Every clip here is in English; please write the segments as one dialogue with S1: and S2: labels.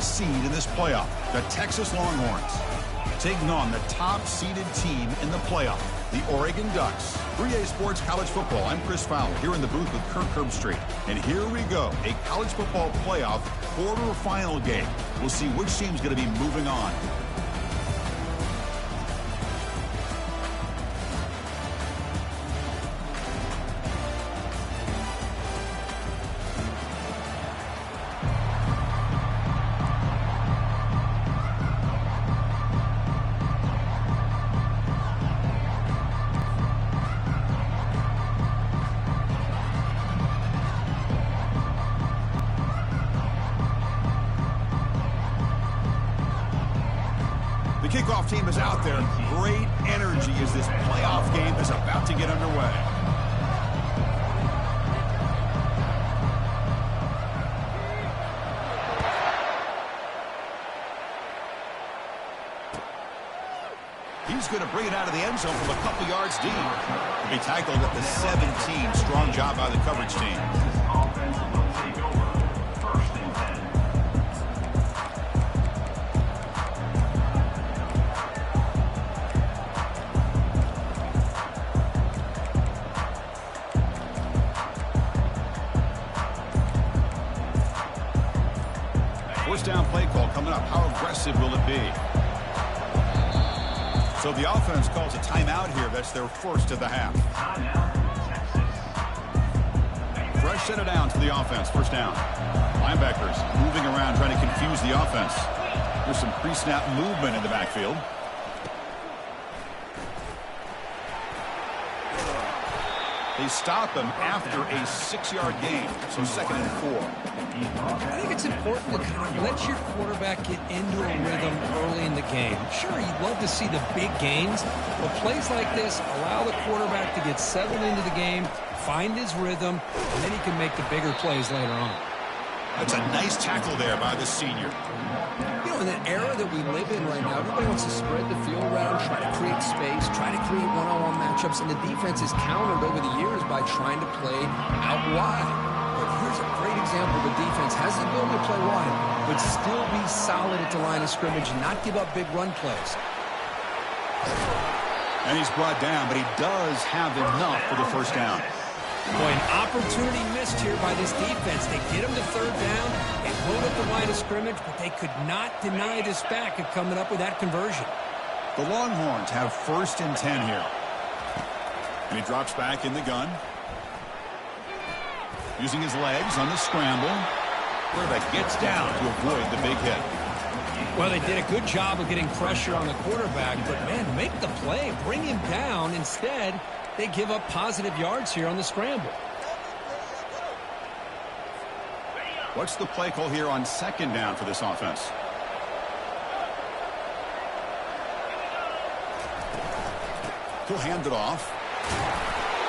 S1: seed in this playoff, the Texas Longhorns, taking on the top-seeded team in the playoff, the Oregon Ducks. 3A Sports College Football. I'm Chris Fowler here in the booth with Kirk Herbstreit. And here we go, a college football playoff quarterfinal game. We'll see which team's going to be moving on. The kickoff team is out there. Great energy as this playoff game is about to get underway. He's going to bring it out of the end zone from a couple yards deep. He'll be tackled at the 17. Strong job by the coverage team. First down play call coming up. How aggressive will it be? So the offense calls a timeout here. That's their first of the half. Fresh set of downs for the offense. First down. Linebackers moving around trying to confuse the offense. There's some pre-snap movement in the backfield. They stop him after a 6-yard gain. So 2nd and 4.
S2: I think it's important to kind of let your quarterback get into a rhythm early in the game. Sure, you'd love to see the big gains, but plays like this allow the quarterback to get settled into the game, find his rhythm, and then he can make the bigger plays later on.
S1: That's a nice tackle there by the senior.
S2: You know, in the era that we live in right now, everybody wants to spread the field around, try to create space, try to create one-on-one matchups, and the defense is countered over the years by trying to play out wide. But here's a great example. The defense has the ability to play wide, but still be solid at the line of scrimmage and not give up big run plays.
S1: And he's brought down, but he does have enough for the first down.
S2: Boy, an opportunity missed here by this defense. They get him to 3rd down. They hold up the line of scrimmage, but they could not deny this back of coming up with that conversion.
S1: The Longhorns have 1st and 10 here. And he drops back in the gun. Using his legs on the scramble. Quarterback gets down to avoid the big hit.
S2: Well, they did a good job of getting pressure on the quarterback, but, man, make the play. Bring him down. Instead, they give up positive yards here on the scramble.
S1: What's the play call here on 2nd down for this offense? He'll hand it off.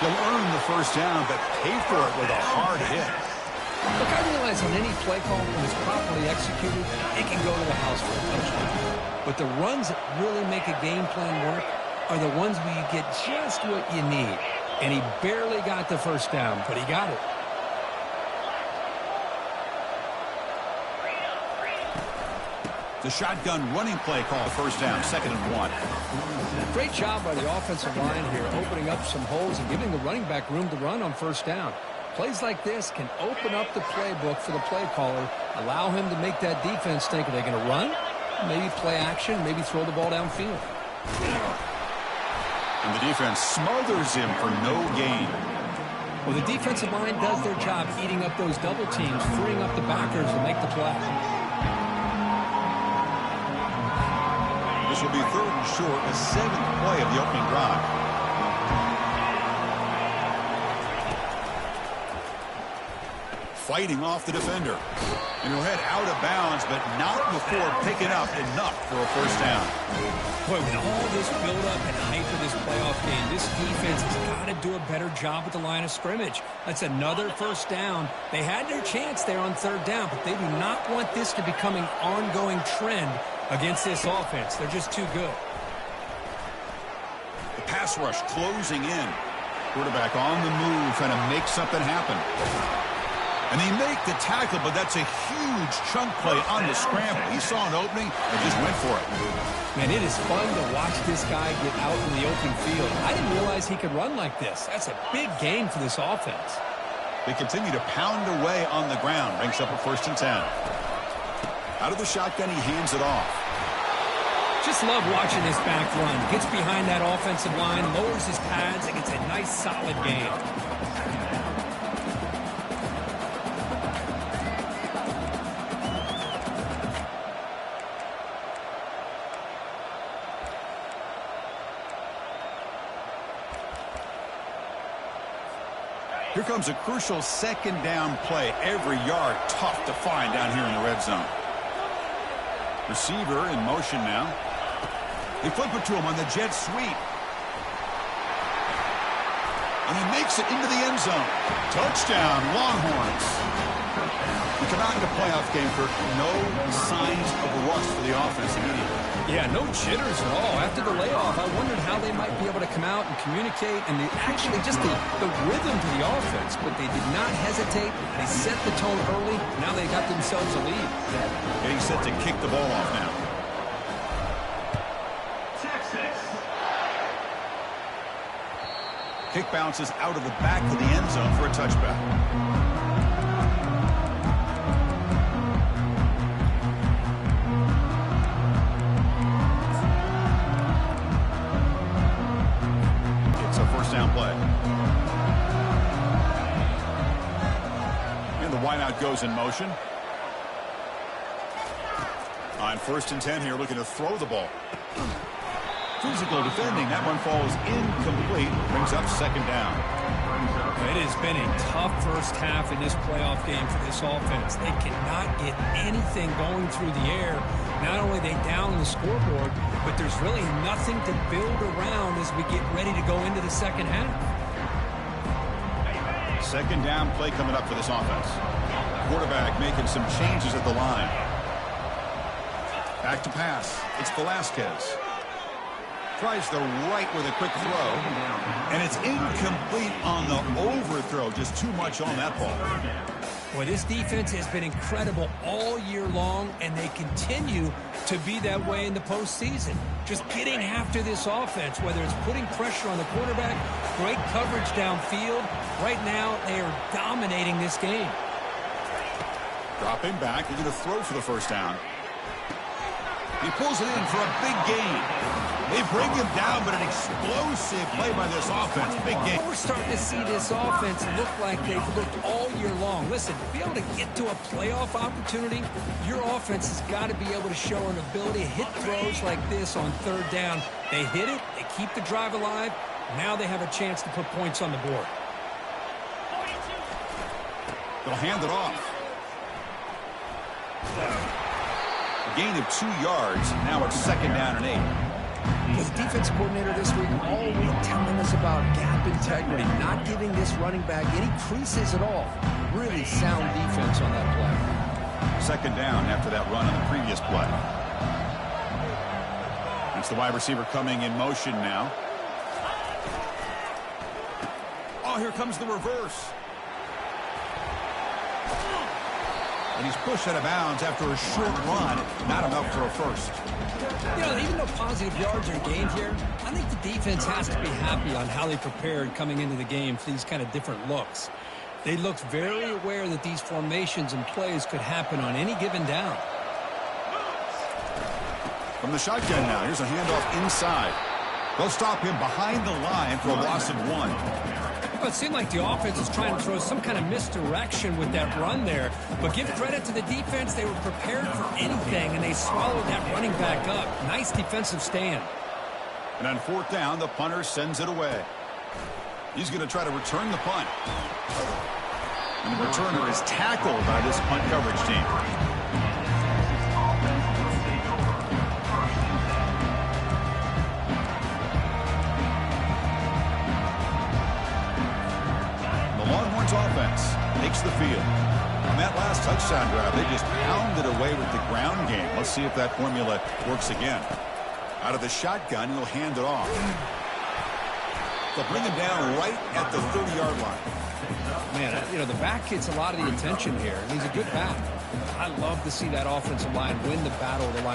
S1: He'll earn the first down, but pay for it with a hard hit.
S2: Look, I realize on any play call, when it's properly executed, it can go to the house for a touchdown. But the runs that really make a game plan work are the ones where you get just what you need. And he barely got the first down, but he got it.
S1: The shotgun running play call, first down, 2nd and 1.
S2: Great job by the offensive line here, opening up some holes and giving the running back room to run on first down. Plays like this can open up the playbook for the play caller, allow him to make that defense think, are they going to run? Maybe play action, maybe throw the ball downfield.
S1: And the defense smothers him for no gain.
S2: Well, the defensive line does their job eating up those double teams, freeing up the backers to make the play.
S1: This will be 3rd and short, the 7th play of the opening drive. Fighting off the defender. And he'll head out of bounds, but not before picking up enough for a first down.
S2: Boy, with all this build-up and hype of this playoff game, this defense has got to do a better job at the line of scrimmage. That's another first down. They had their chance there on 3rd down, but they do not want this to become an ongoing trend against this offense. They're just too good.
S1: The pass rush closing in. Quarterback on the move, trying to make something happen. And they make the tackle, but that's a huge chunk play on the scramble. He saw an opening and just went for it.
S2: Man, it is fun to watch this guy get out in the open field. I didn't realize he could run like this. That's a big gain for this offense.
S1: They continue to pound away on the ground. Brings up a 1st and 10. Out of the shotgun, he hands it off.
S2: Just love watching this back run. Gets behind that offensive line, lowers his pads, and gets a nice solid gain.
S1: Here comes a crucial 2nd down play. Every yard tough to find down here in the red zone. Receiver in motion now. They flip it to him on the jet sweep. And he makes it into the end zone. Touchdown, Longhorns. We come out in the playoff game, Kirk. No signs of rust for the offense immediately.
S2: Yeah, no jitters at all. After the layoff, I wondered how they might be able to come out and communicate and actually just the rhythm to the offense. But they did not hesitate. They set the tone early. Now they got themselves a lead.
S1: Getting set to kick the ball off now. Kick bounces out of the back of the end zone for a touchback. It's a 1st down play. And the wideout goes in motion. On 1st and 10 here, looking to throw the ball. Physical defending. That one falls incomplete. Brings up 2nd down.
S2: It has been a tough first half in this playoff game for this offense. They cannot get anything going through the air. Not only are they down the scoreboard, but there's really nothing to build around as we get ready to go into the 2nd half.
S1: 2nd down play coming up for this offense. Quarterback making some changes at the line. Back to pass. It's Velasquez. Tries the right with a quick throw. And it's incomplete on the overthrow. Just too much on that ball.
S2: Boy, this defense has been incredible all year long, and they continue to be that way in the postseason. Just getting after this offense, whether it's putting pressure on the quarterback, great coverage downfield. Right now, they are dominating this game.
S1: Dropping back. They're going to throw for the 1st down. He pulls it in for a big gain. They bring him down, but an explosive play by this offense. Big game.
S2: We're starting to see this offense look like they've looked all year long. Listen, to be able to get to a playoff opportunity, your offense has got to be able to show an ability to hit throws like this on 3rd down. They hit it. They keep the drive alive. Now they have a chance to put points on the board.
S1: They'll hand it off. A gain of 2 yards. Now it's 2nd down and 8.
S2: The defense coordinator this week all week telling us about gap integrity, not giving this running back any creases at all. Really sound defense on that play.
S1: 2nd down after that run on the previous play. It's the wide receiver coming in motion now. Oh, here comes the reverse. And he's pushed out of bounds after a short run. Not enough for a 1st.
S2: You know, even though positive yards are gained here, I think the defense has to be happy on how they prepared coming into the game for these kind of different looks. They looked very aware that these formations and plays could happen on any given down.
S1: From the shotgun now, here's a handoff inside. They'll stop him behind the line for a loss of 1.
S2: Well, it seemed like the offense was trying to throw some kind of misdirection with that run there. But give credit to the defense. They were prepared for anything, and they swallowed that running back up. Nice defensive stand.
S1: And on 4th down, the punter sends it away. He's going to try to return the punt. And the returner is tackled by this punt coverage team. Offense takes the field. On that last touchdown drive, they just pounded away with the ground game. Let's see if that formula works again. Out of the shotgun, he'll hand it off. They'll bring him down right at the 30-yard line.
S2: Man, the back gets a lot of the attention here, and he's a good back. I love to see that offensive line win the battle of the line.